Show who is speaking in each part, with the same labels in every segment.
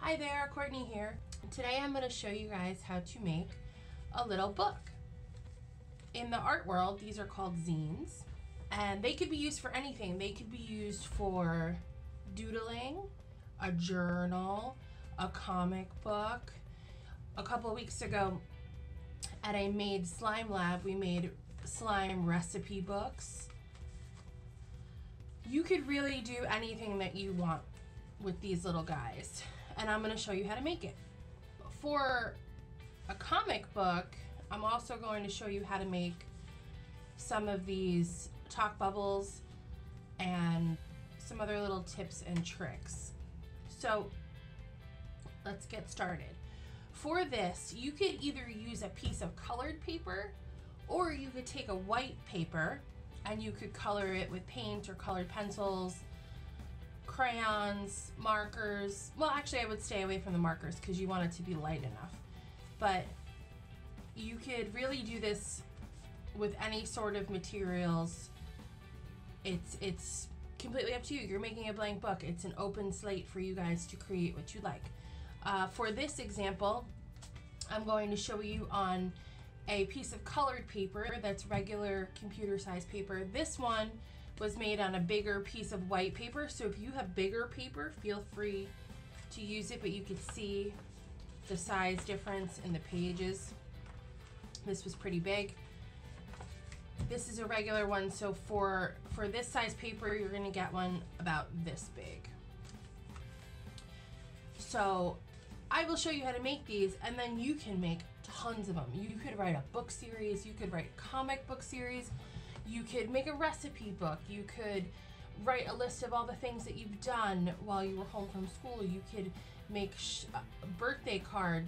Speaker 1: Hi there, Courtney here. Today I'm going to show you guys how to make a little book. In the art world, these are called zines, and they could be used for anything. They could be used for doodling, a journal, a comic book. A couple of weeks ago at a Made Slime Lab, we made slime recipe books. You could really do anything that you want with these little guys, and I'm going to show you how to make it. For a comic book, I'm also going to show you how to make some of these talk bubbles and some other little tips and tricks. So let's get started. For this, you could either use a piece of colored paper, or you could take a white paper and you could color it with paint or colored pencils, crayons, markers. Well, actually I would stay away from the markers because you want it to be light enough. But you could really do this with any sort of materials. It's completely up to you. You're making a blank book. It's an open slate for you guys to create what you like. For this example, I'm going to show you on a piece of colored paper that's regular computer size paper. This one was made on a bigger piece of white paper, so if you have bigger paper, feel free to use it, but you could see the size difference in the pages. This was pretty big. This is a regular one, so for this size paper, you're gonna get one about this big. So I will show you how to make these, and then you can make tons of them. You could write a book series, you could write a comic book series, you could make a recipe book, you could write a list of all the things that you've done while you were home from school, you could make a birthday card,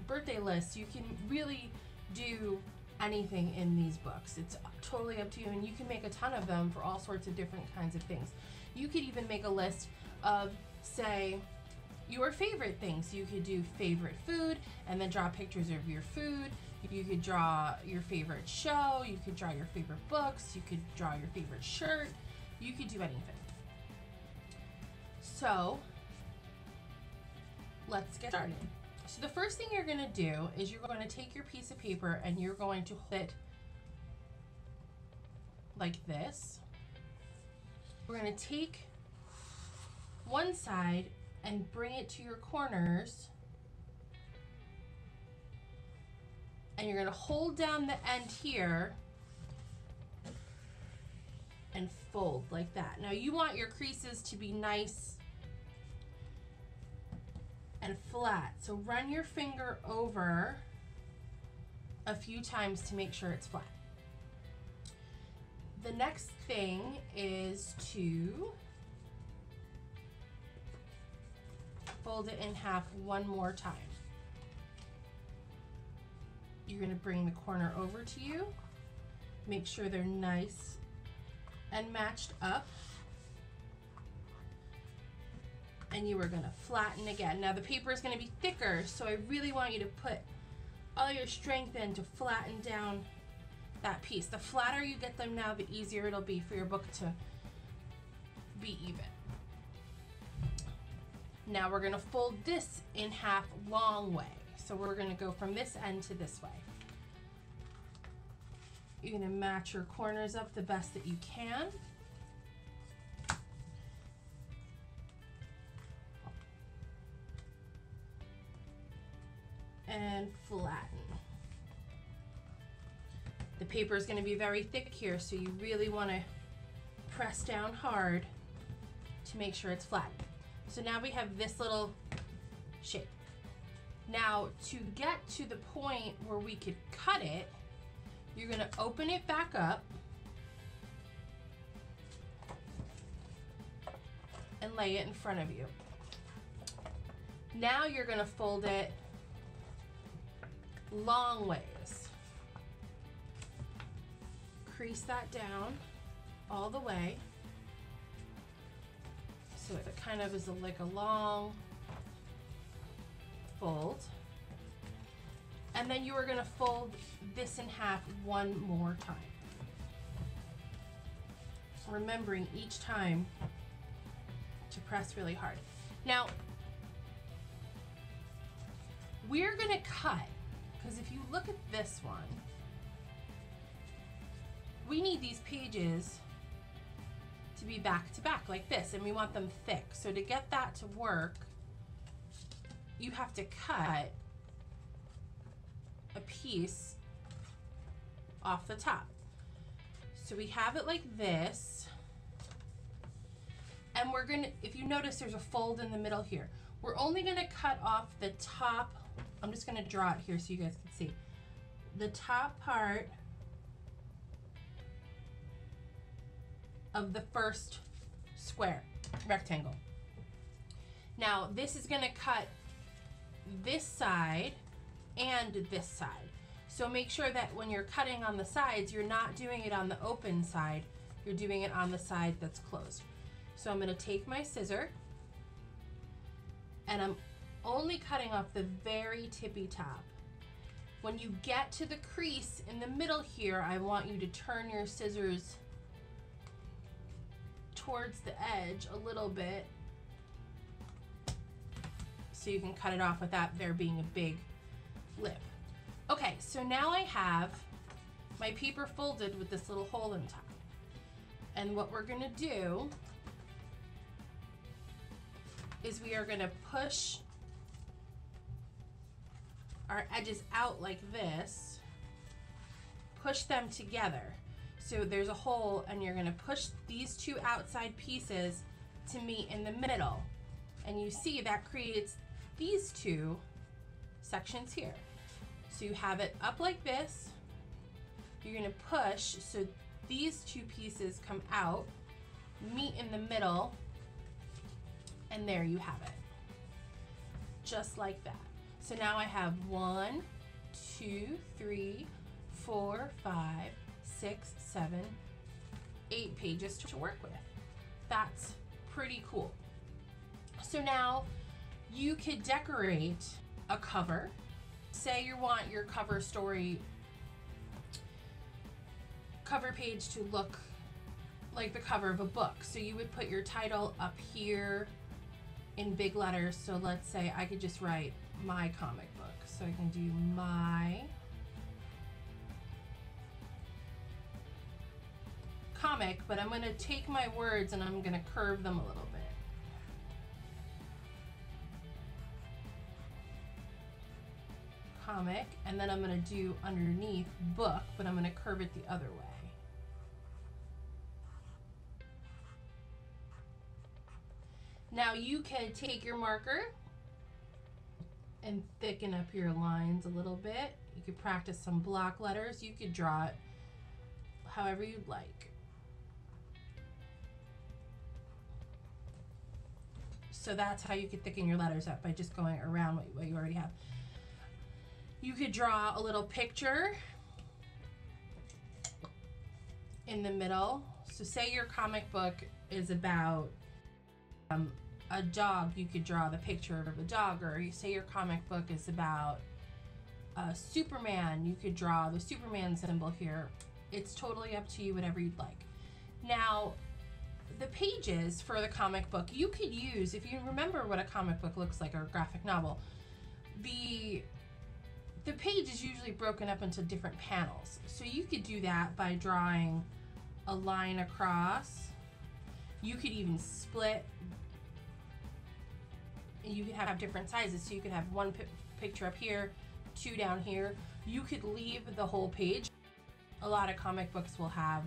Speaker 1: birthday lists. You can really do anything in these books. It's totally up to you, and you can make a ton of them for all sorts of different kinds of things. You could even make a list of, say, your favorite things. You could do favorite food and then draw pictures of your food. You could draw your favorite show. You could draw your favorite books. You could draw your favorite shirt. You could do anything. So let's get started. So the first thing you're going to do is you're going to take your piece of paper and you're going to hold it like this. We're going to take one side and bring it to your corners, and you're going to hold down the end here and fold like that. Now you want your creases to be nice and flat, so run your finger over a few times to make sure it's flat. The next thing is to fold it in half one more time. You're going to bring the corner over to you, make sure they're nice and matched up, and you are going to flatten again. Now the paper is going to be thicker, so I really want you to put all your strength in to flatten down that piece. The flatter you get them now, the easier it'll be for your book to be even. Now we're going to fold this in half long way. So we're going to go from this end to this way. You're going to match your corners up the best that you can. And flatten. The paper is going to be very thick here, so you really want to press down hard to make sure it's flat. So now we have this little shape. Now to get to the point where we could cut it, you're going to open it back up and lay it in front of you. Now you're going to fold it long ways. Crease that down all the way. So it kind of is like a long fold. And then you are going to fold this in half one more time. Remembering each time to press really hard. Now, we're gonna cut, because if you look at this one, we need these pages to be back to back like this, and we want them thick. So to get that to work, you have to cut a piece off the top. So we have it like this, and we're gonna, if you notice there's a fold in the middle here, we're only gonna cut off the top. I'm just gonna draw it here so you guys can see. The top part of the first square, rectangle. Now this is gonna cut this side and this side. So make sure that when you're cutting on the sides, you're not doing it on the open side, you're doing it on the side that's closed. So I'm gonna take my scissor, and I'm only cutting off the very tippy top. When you get to the crease in the middle here, I want you to turn your scissors towards the edge a little bit so you can cut it off without there being a big lip. Okay, so now I have my paper folded with this little hole in top. And what we're gonna do is we are gonna push our edges out like this, push them together. So there's a hole, and you're gonna push these two outside pieces to meet in the middle. And you see that creates these two sections here. So you have it up like this, you're gonna push so these two pieces come out, meet in the middle, and there you have it. Just like that. So now I have 1, 2, 3, 4, 5, 6, 7, 8 pages to work with. That's pretty cool. So now you could decorate a cover. Say you want your cover story, cover page to look like the cover of a book. So you would put your title up here in big letters. So let's say I could just write my comic book. So I can do my comic, but I'm gonna take my words and I'm gonna curve them a little bit. Comic, and then I'm gonna do underneath book, but I'm gonna curve it the other way. Now you can take your marker and thicken up your lines a little bit. You could practice some block letters. You could draw it however you'd like. So that's how you could thicken your letters up, by just going around what you already have. You could draw a little picture in the middle. So say your comic book is about a dog, you could draw the picture of a dog. Or you say your comic book is about Superman, you could draw the Superman symbol here. It's totally up to you, whatever you'd like. Now, the pages for the comic book, you could use, if you remember what a comic book looks like, or a graphic novel, the page is usually broken up into different panels. So you could do that by drawing a line across. You could even split. You could have different sizes. So you could have one picture up here, 2 down here. You could leave the whole page. A lot of comic books will have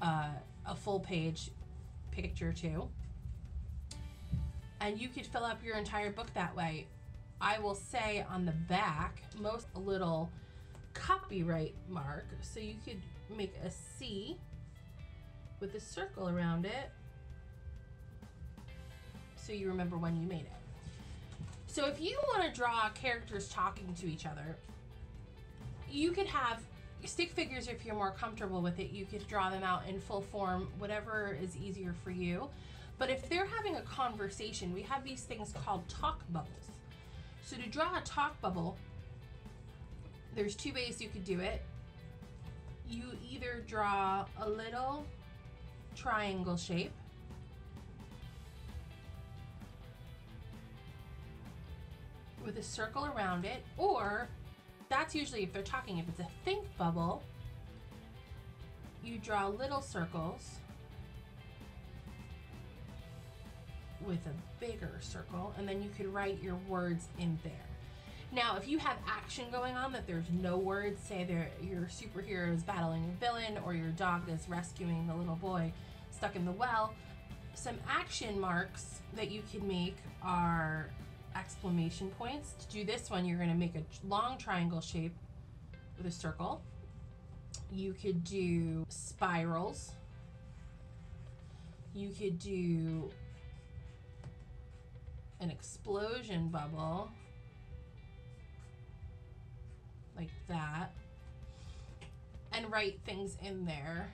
Speaker 1: a full page picture too. And you could fill up your entire book that way. I will say on the back, most a little copyright mark. So you could make a C with a circle around it, so you remember when you made it. So if you want to draw characters talking to each other, you could have stick figures if you're more comfortable with it. You could draw them out in full form, whatever is easier for you. But if they're having a conversation, we have these things called talk bubbles. So to draw a talk bubble, there's 2 ways you could do it. You either draw a little triangle shape, with a circle around it, or that's usually if they're talking. If it's a think bubble, you draw little circles with a bigger circle, and then you could write your words in there. Now, if you have action going on that there's no words, say your superhero is battling a villain or your dog is rescuing the little boy stuck in the well, some action marks that you can make are exclamation points. To do this one, you're going to make a long triangle shape with a circle. You could do spirals. You could do an explosion bubble like that, and write things in there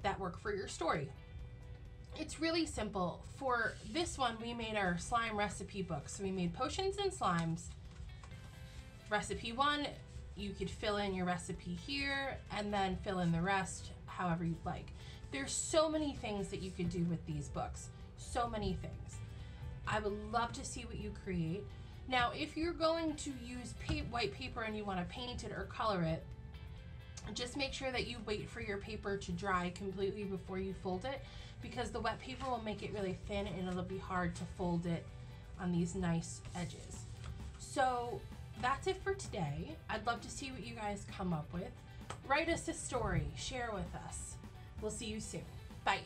Speaker 1: that work for your story. It's really simple. For this one, we made our slime recipe book. So we made potions and slimes. Recipe 1, you could fill in your recipe here and then fill in the rest however you'd like. There's so many things that you could do with these books. So many things. I would love to see what you create. Now, if you're going to use white paper and you want to paint it or color it, just make sure that you wait for your paper to dry completely before you fold it, because the wet paper will make it really thin and it'll be hard to fold it on these nice edges. So that's it for today. I'd love to see what you guys come up with. Write us a story, share with us. We'll see you soon. Bye.